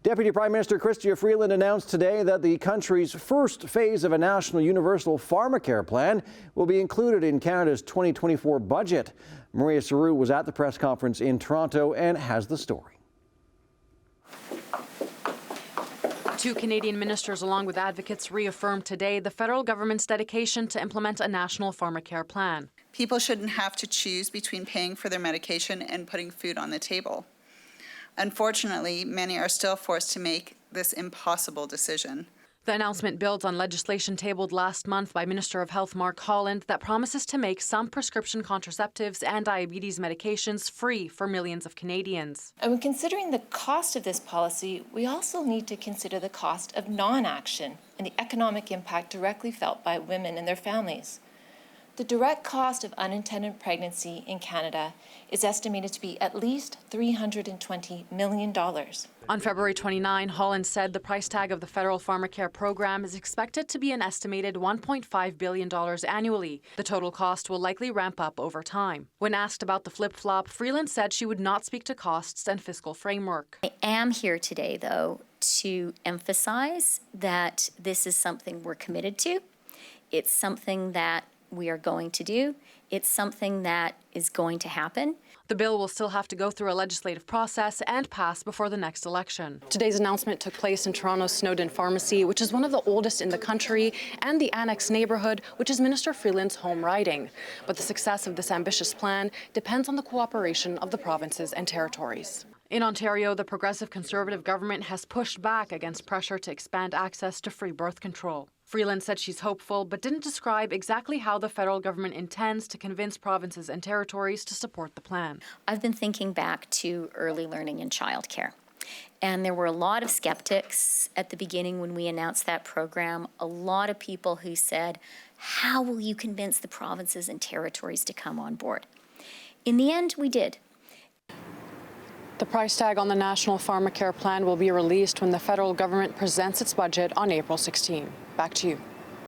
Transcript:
Deputy Prime Minister Chrystia Freeland announced today that the country's first phase of a national universal pharmacare plan will be included in Canada's 2024 budget. Maria Saru was at the press conference in Toronto and has the story. Two Canadian ministers, along with advocates, reaffirmed today the federal government's dedication to implement a national pharmacare plan. People shouldn't have to choose between paying for their medication and putting food on the table. Unfortunately, many are still forced to make this impossible decision. The announcement builds on legislation tabled last month by Minister of Health Mark Holland that promises to make some prescription contraceptives and diabetes medications free for millions of Canadians. And when considering the cost of this policy, we also need to consider the cost of non-action and the economic impact directly felt by women and their families. The direct cost of unintended pregnancy in Canada is estimated to be at least $320 million. On February 29, Holland said the price tag of the federal pharmacare program is expected to be an estimated $1.5 billion annually. The total cost will likely ramp up over time. When asked about the flip-flop, Freeland said she would not speak to costs and fiscal framework. I am here today, though, to emphasize that this is something we're committed to. It's something that we are going to do. It's something that is going to happen. The bill will still have to go through a legislative process and pass before the next election. Today's announcement took place in Toronto's Snowden Pharmacy, which is one of the oldest in the country, and the Annex neighbourhood, which is Minister Freeland's home riding. But the success of this ambitious plan depends on the cooperation of the provinces and territories. In Ontario, the Progressive Conservative government has pushed back against pressure to expand access to free birth control. Freeland said she's hopeful, but didn't describe exactly how the federal government intends to convince provinces and territories to support the plan. I've been thinking back to early learning and childcare. And there were a lot of skeptics at the beginning when we announced that program, a lot of people who said, how will you convince the provinces and territories to come on board? In the end, we did. The price tag on the national pharmacare plan will be released when the federal government presents its budget on April 16. Back to you.